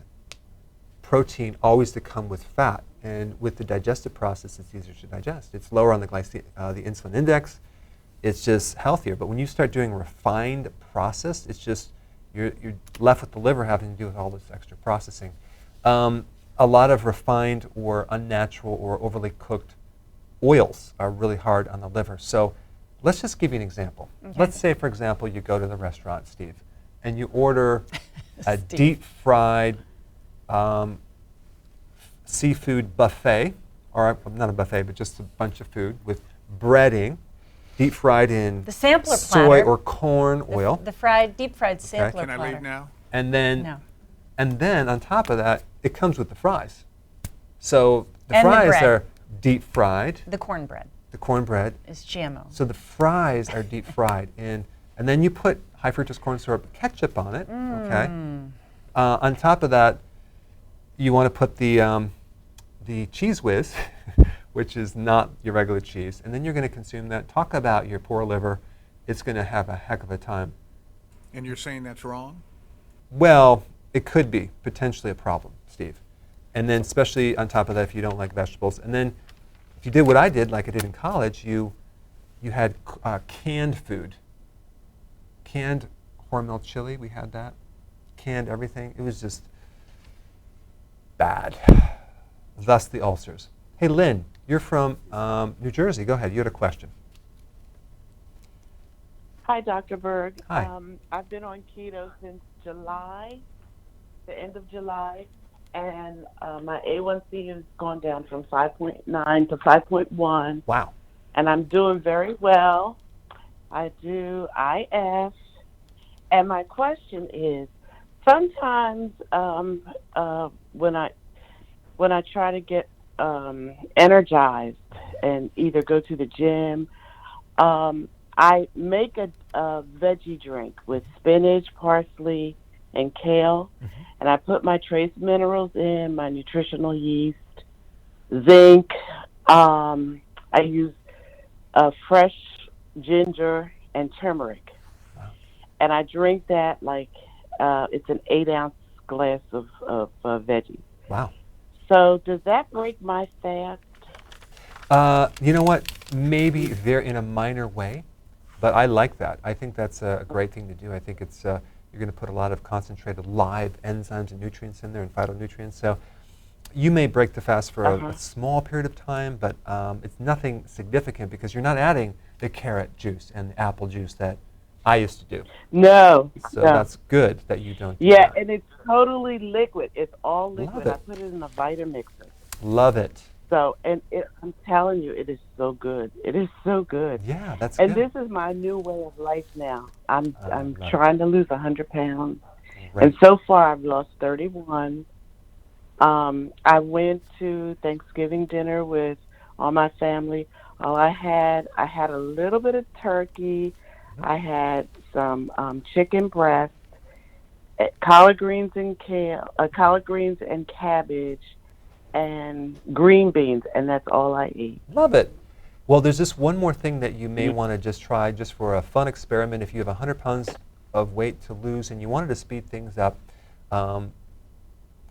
protein always to come with fat, and with the digestive process, it's easier to digest. It's lower on the insulin index. It's just healthier. But when you start doing refined process, it's just you're left with the liver having to do with all this extra processing. A lot of refined or unnatural or overly cooked oils are really hard on the liver. So let's just give you an example. Okay. Let's say, for example, you go to the restaurant, Steve, and you order a Steve. deep-fried seafood buffet, or not a buffet, but just a bunch of food with breading, deep fried in The sampler soy platter. or corn oil, The deep fried sampler Can I platter. leave now? and then No. on top of that, it comes with the fries. So the And the fries bread. are deep fried. The cornbread The cornbread. is GMO. So the fries are deep fried in, and then you put high fructose corn syrup ketchup on it. Okay. On top of that, you want to put the Cheese Whiz, which is not your regular cheese, and then you're going to consume that. Talk about your poor liver. It's going to have a heck of a time. And you're saying that's wrong? Well, it could be potentially a problem, Steve. And then especially on top of that, if you don't like vegetables. And then if you did what I did, like I did in college, you had canned food, canned cornmeal chili, we had that. Canned everything. It was just bad. Thus the ulcers. Hey, Lynn, you're from New Jersey. Go ahead. You had a question. Hi, Dr. Berg. Hi. I've been on keto since July, the end of July, and my A1C has gone down from 5.9 to 5.1. Wow. And I'm doing very well. I do IF. And my question is, sometimes when I try to get energized and either go to the gym, I make a veggie drink with spinach, parsley, and kale, and I put my trace minerals in, my nutritional yeast, zinc. I use fresh ginger and turmeric, and I drink that like it's an 8-ounce glass of veggies. Wow. So does that break my fast? You know what? Maybe they're in a minor way, but I like that. I think that's a great thing to do. I think it's you're going to put a lot of concentrated live enzymes and nutrients in there and phytonutrients. So you may break the fast for a small period of time, but it's nothing significant because you're not adding the carrot juice and the apple juice that I used to do. No. So that's good that you don't do Yeah, that. and it's totally liquid. It's all liquid. Love I it. put it in a Vitamixer. Love it. So, and I'm telling you, it is so good. It is so good. Yeah, that's and good. this is my new way of life now. I'm love trying to lose 100 pounds. Right. And so far, I've lost 31. I went to Thanksgiving dinner with all my family. All I had a little bit of turkey. I had some chicken breast, collard greens and collard greens and cabbage, and green beans, and that's all I eat. Love it. Well, there's just one more thing that you may want to just try just for a fun experiment. If you have 100 pounds of weight to lose and you wanted to speed things up,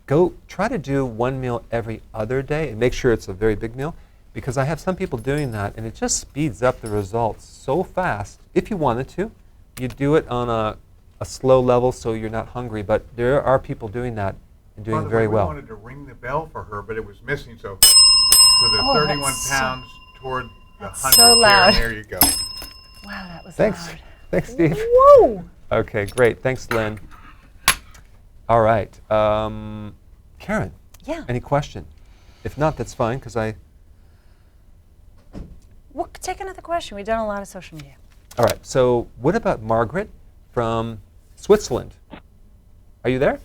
go try to do one meal every other day and make sure it's a very big meal, because I have some people doing that and it just speeds up the results so fast. If you wanted to, you do it on a slow level so you're not hungry, but there are people doing that and doing very well. We wanted to ring the bell for her, but it was missing, so for the 31 pounds toward the 100 so loud. there you go. Wow, that was Thanks. loud. Thanks, Steve. Whoa! Okay, great. Thanks, Lynn. All right. Karen, Yeah. any question? If not, that's fine, because We'll take another question. We've done a lot of social media. All right. So what about Margaret from Switzerland? Are you there?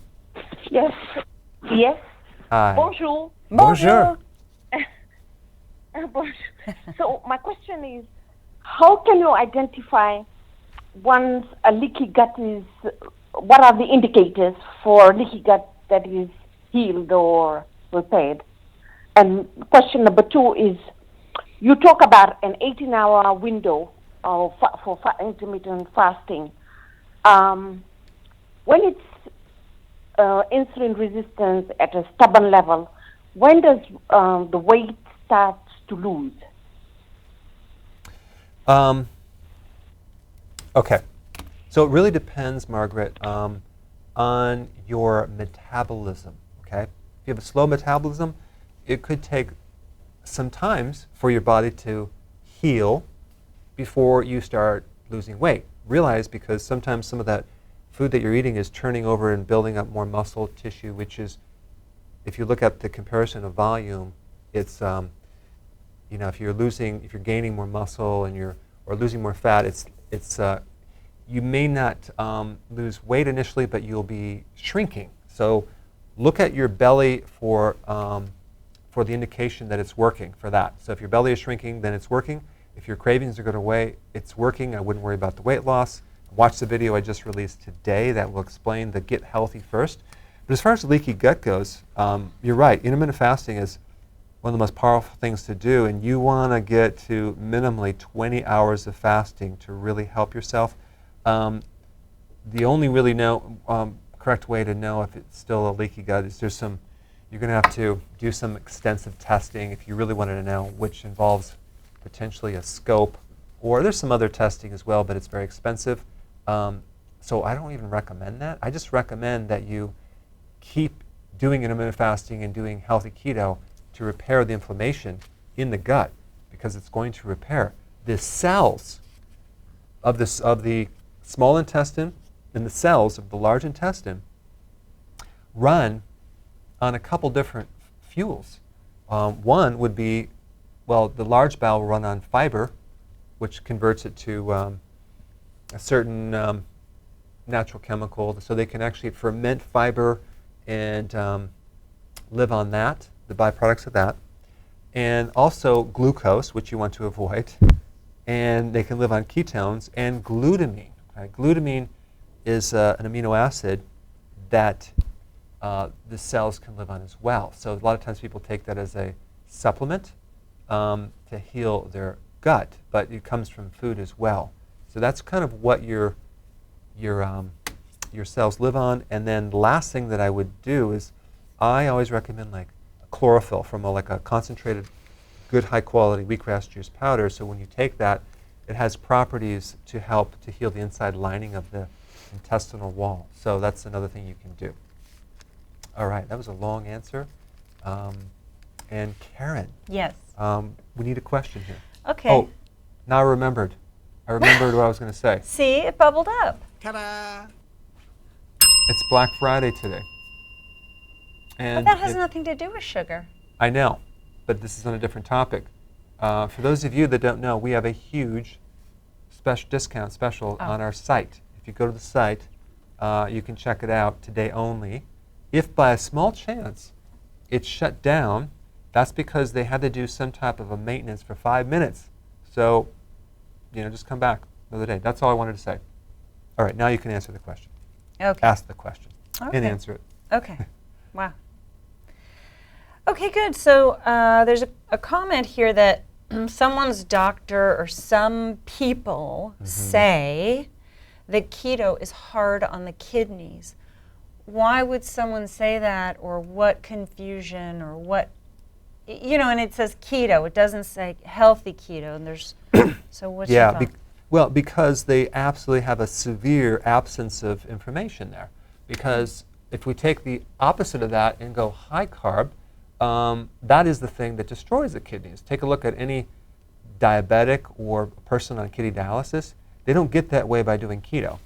Yes. Yes. Hi. Bonjour. Bonjour. Bonjour. So my question is, how can you identify once a leaky gut is, what are the indicators for leaky gut that is healed or repaired? And question number 2 is, you talk about an 18-hour window for intermittent fasting. When it's insulin resistance at a stubborn level, when does the weight start to lose? Okay. So it really depends, Margaret, on your metabolism. Okay. If you have a slow metabolism, it could take some time for your body to heal before you start losing weight. Realize, because sometimes some of that food that you're eating is turning over and building up more muscle tissue, which is, if you look at the comparison of volume, it's if you're gaining more muscle and or losing more fat, it's you may not lose weight initially, but you'll be shrinking. So look at your belly for the indication that it's working for that. So if your belly is shrinking, then it's working. If your cravings are going away, it's working. I wouldn't worry about the weight loss. Watch the video I just released today that will explain the get healthy first. But as far as leaky gut goes, you're right. Intermittent fasting is one of the most powerful things to do, and you want to get to minimally 20 hours of fasting to really help yourself. The only really correct way to know if it's still a leaky gut is you're going to have to do some extensive testing if you really wanted to know, which involves potentially a scope, or there's some other testing as well, but it's very expensive. So I don't even recommend that. I just recommend that you keep doing intermittent fasting and doing healthy keto to repair the inflammation in the gut, because it's going to repair the cells of the small intestine and the cells of the large intestine run on a couple different fuels. One would be, well, the large bowel will run on fiber, which converts it to a certain natural chemical, so they can actually ferment fiber and live on that, the byproducts of that. And also glucose, which you want to avoid. And they can live on ketones and glutamine. Right? Glutamine is an amino acid that the cells can live on as well. So a lot of times people take that as a supplement to heal their gut, but it comes from food as well. So that's kind of what your cells live on. And then the last thing that I would do is I always recommend like chlorophyll from like a concentrated, good high quality wheatgrass juice powder. So when you take that, it has properties to help to heal the inside lining of the intestinal wall. So that's another thing you can do. All right, that was a long answer. And Karen. Yes. We need a question here. Okay. Oh, now I remembered. I remembered what I was going to say. See, it bubbled up. Ta-da! It's Black Friday today. And But that has nothing to do with sugar. I know, but this is on a different topic. For those of you that don't know, we have a huge discount special on our site. If you go to the site, you can check it out today only. If by a small chance it's shut down, that's because they had to do some type of a maintenance for 5 minutes. So, just come back another day. That's all I wanted to say. All right, now you can answer the question. Okay. Ask the question Okay. and answer it. Okay. Wow. Okay, good. So there's a comment here that someone's doctor or some people say that keto is hard on the kidneys. Why would someone say that, or what confusion, or what, and it says keto. It doesn't say healthy keto, and there's, so what's your thought? Well, because they absolutely have a severe absence of information there. Because if we take the opposite of that and go high carb, that is the thing that destroys the kidneys. Take a look at any diabetic or person on kidney dialysis. They don't get that way by doing keto.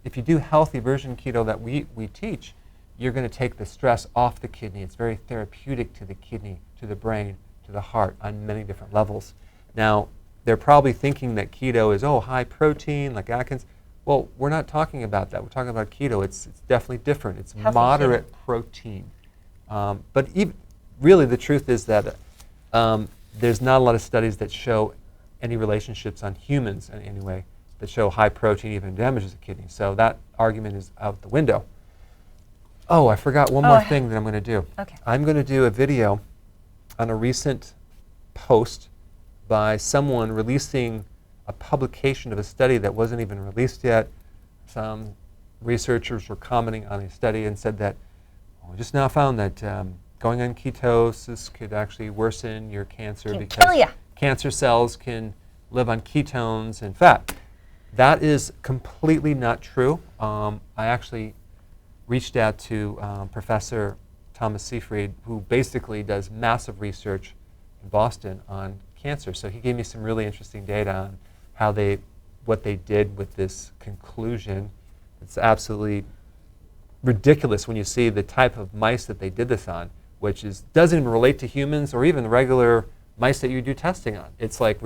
If you do healthy version keto that we teach, you're going to take the stress off the kidney. It's very therapeutic to the kidney, to the brain, to the heart on many different levels. Now, they're probably thinking that keto is, high protein, like Atkins. Well, we're not talking about that. We're talking about keto. It's definitely different. It's healthy moderate protein. But really the truth is that there's not a lot of studies that show any relationships on humans in any way that show high protein even damages the kidney. So that argument is out the window. Oh, I forgot one more thing that I'm going to do. Okay. I'm going to do a video on a recent post by someone releasing a publication of a study that wasn't even released yet. Some researchers were commenting on a study and said that we just now found that going on ketosis could actually worsen your cancer because cancer cells can live on ketones and fat. That is completely not true. I actually reached out to Professor Thomas Seyfried, who basically does massive research in Boston on cancer. So he gave me some really interesting data on what they did with this conclusion. It's absolutely ridiculous when you see the type of mice that they did this on, which doesn't even relate to humans or even regular mice that you do testing on. It's like,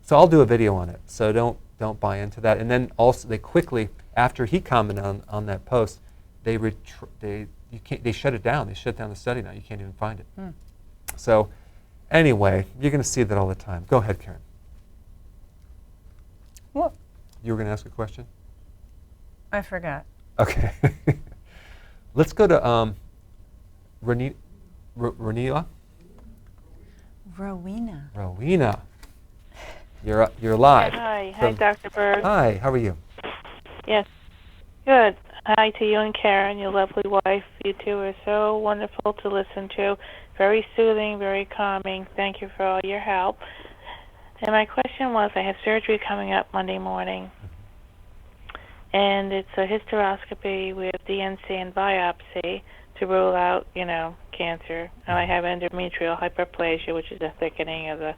so I'll do a video on it. So don't buy into that. And then also they quickly, after he commented on that post, they shut it down. They shut down the study now. You can't even find it. So anyway, you're going to see that all the time. Go ahead, Karen. What? You were going to ask a question? I forgot. Okay. Let's go to Rowena. Rowena. You're live. Hi, Dr. Berg. Hi, how are you? Yes, good. Hi to you and Karen, your lovely wife. You two are so wonderful to listen to. Very soothing, very calming. Thank you for all your help. And my question was, I have surgery coming up Monday morning. and it's a hysteroscopy with DNC and biopsy to rule out, cancer. And I have endometrial hyperplasia, which is a thickening of the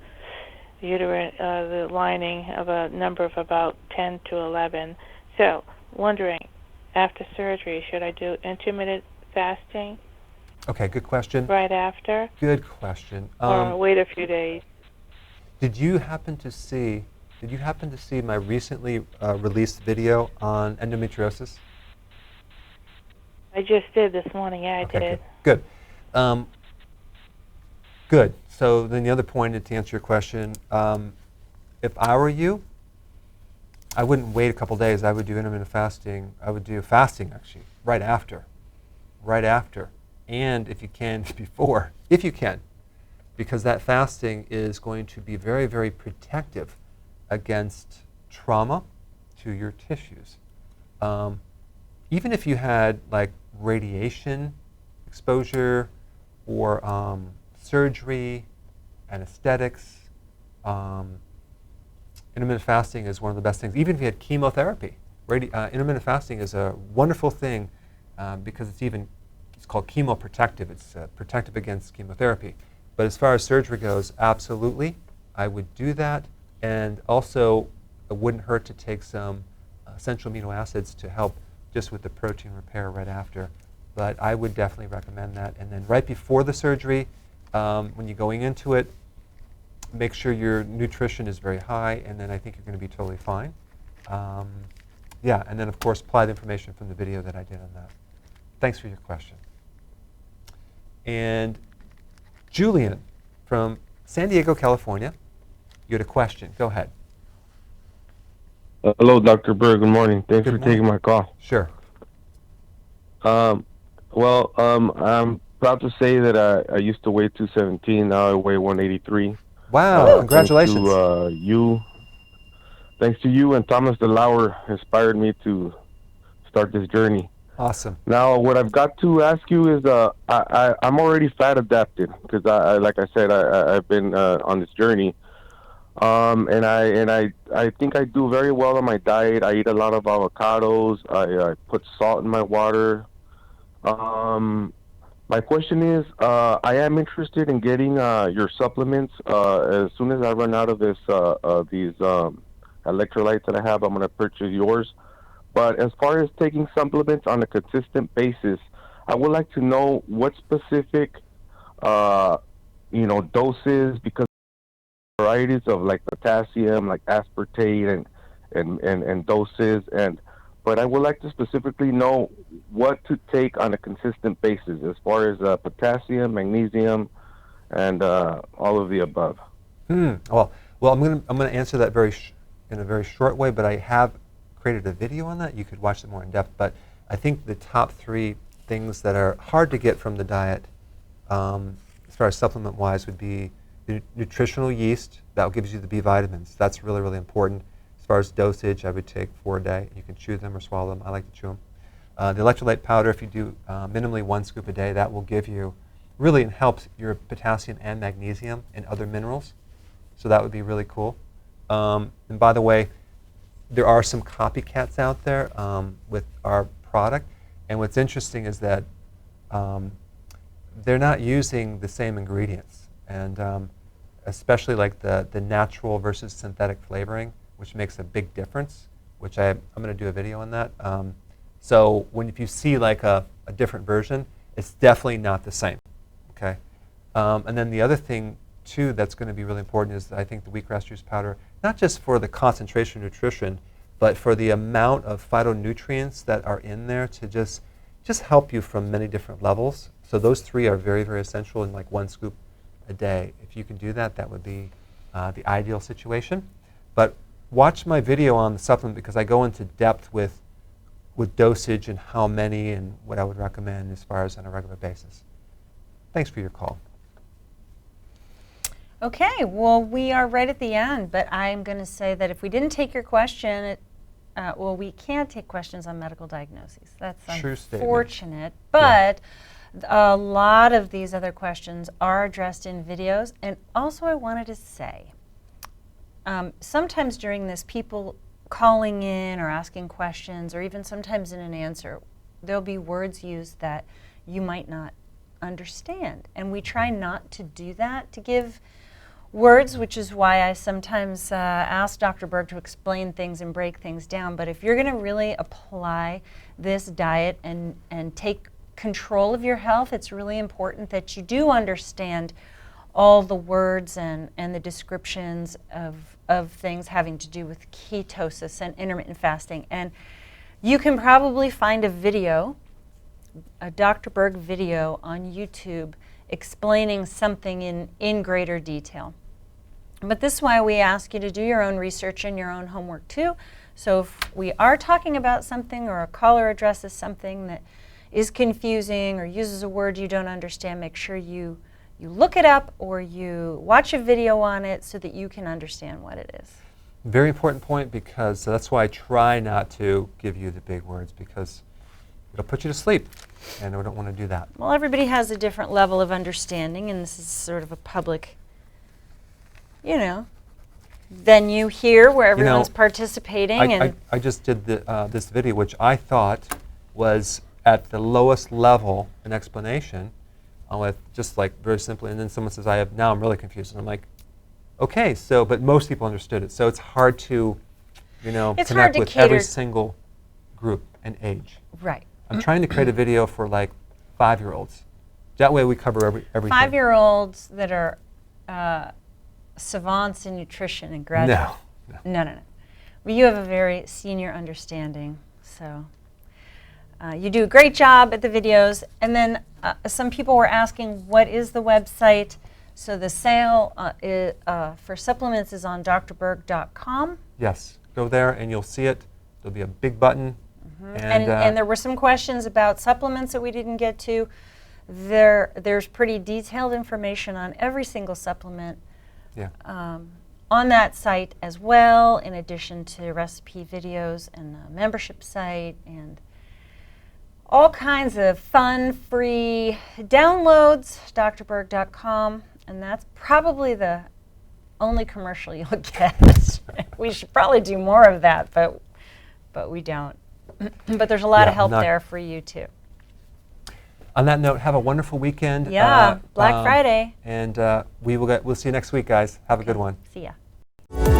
uterine, the lining of a number of about 10 to 11. So, wondering, after surgery, should I do intermittent fasting Okay, good question. right after, Good question. or wait a few days? Did you happen to see my recently released video on endometriosis? I just did this morning. Yeah, I Okay, did. good. Good. So then the other point, to answer your question, if I were you, I wouldn't wait a couple days. I would do intermittent fasting. I would do fasting actually right after, and if you can before, if you can, because that fasting is going to be very, very protective against trauma to your tissues. Even if you had like radiation exposure or surgery, anesthetics, intermittent fasting is one of the best things. Even if you had chemotherapy, intermittent fasting is a wonderful thing because it's called chemoprotective. It's protective against chemotherapy. But as far as surgery goes, absolutely, I would do that. And also, it wouldn't hurt to take some essential amino acids to help just with the protein repair right after. But I would definitely recommend that. And then right before the surgery, when you're going into it, make sure your nutrition is very high, and then I think you're going to be totally fine. Yeah, and then of course apply the information from the video that I did on that. Thanks for your question. And Julian from San Diego, California, you had a question. Go ahead. Hello, Dr. Berg. Good morning. Thanks Good for morning. taking my call. Sure. I'm proud to say that I used to weigh 217. Now I weigh 183. Wow! Congratulations. Thanks to you and Thomas DeLauer inspired me to start this journey. Awesome. Now, what I've got to ask you is, I'm already fat adapted because like I said, I've been on this journey. And I think I do very well on my diet. I eat a lot of avocados. I put salt in my water. My question is, I am interested in getting your supplements. As soon as I run out of these electrolytes that I have, I'm going to purchase yours. But as far as taking supplements on a consistent basis, I would like to know what specific, doses, because varieties of like potassium, like aspartate and doses, but I would like to specifically know what to take on a consistent basis as far as potassium, magnesium, and all of the above. Well, I'm gonna answer that in a very short way, but I have created a video on that. You could watch it more in depth. But I think the top 3 things that are hard to get from the diet, as far as supplement-wise, would be the nutritional yeast. That gives you the B vitamins. That's really, really important. As far as dosage, I would take 4 a day. You can chew them or swallow them. I like to chew them. The electrolyte powder, if you do minimally 1 scoop a day, that will give you, really helps your potassium and magnesium and other minerals. So that would be really cool. And by the way, there are some copycats out there with our product. And what's interesting is that they're not using the same ingredients. And especially like the natural versus synthetic flavoring, which makes a big difference, which I'm going to do a video on that. So if you see like a different version, it's definitely not the same, okay? And then the other thing too that's going to be really important is I think the wheatgrass juice powder, not just for the concentration of nutrition, but for the amount of phytonutrients that are in there to just help you from many different levels. So those 3 are very, very essential in like 1 scoop a day. If you can do that, that would be the ideal situation. But watch my video on the supplement because I go into depth with dosage and how many and what I would recommend as far as on a regular basis. Thanks for your call. Okay, well, we are right at the end, but I'm going to say that if we didn't take your question, we can't take questions on medical diagnoses. That's True unfortunate, but a lot of these other questions are addressed in videos. And also I wanted to say, sometimes during this, people calling in or asking questions, or even sometimes in an answer, there'll be words used that you might not understand. And we try not to do that, to give words, which is why I sometimes ask Dr. Berg to explain things and break things down. But if you're going to really apply this diet and take control of your health, it's really important that you do understand all the words and the descriptions of things having to do with ketosis and intermittent fasting. And you can probably find a video, a Dr. Berg video on YouTube explaining something in greater detail. But this is why we ask you to do your own research and your own homework too. So if we are talking about something, or a caller addresses something that is confusing or uses a word you don't understand, make sure you look it up or you watch a video on it so that you can understand what it is. Very important point, because that's why I try not to give you the big words, because it'll put you to sleep, and I don't want to do that. Well, everybody has a different level of understanding, and this is sort of a public, venue here where everyone's participating. I just did this video, which I thought was at the lowest level an explanation, with just like very simply, and then someone says, now I'm really confused. And I'm like, okay, but most people understood it. So it's hard to, connect with every single group and age. Right. I'm trying to create a video for like 5-year-olds. That way we cover everything. 5-year-olds that are savants in nutrition and graduate. No. Well, you have a very senior understanding, so you do a great job at the videos. And then some people were asking, what is the website? So the sale for supplements is on drberg.com. Yes, go there and you'll see it. There'll be a big button. And there were some questions about supplements that we didn't get to. There's pretty detailed information on every single supplement on that site as well, in addition to recipe videos and a membership site and all kinds of fun, free downloads, drberg.com, and that's probably the only commercial you'll get. We should probably do more of that, but we don't. But there's a lot of help there for you too. On that note, have a wonderful weekend. Yeah, Black Friday. And we'll see you next week, guys. Have a good one. See ya.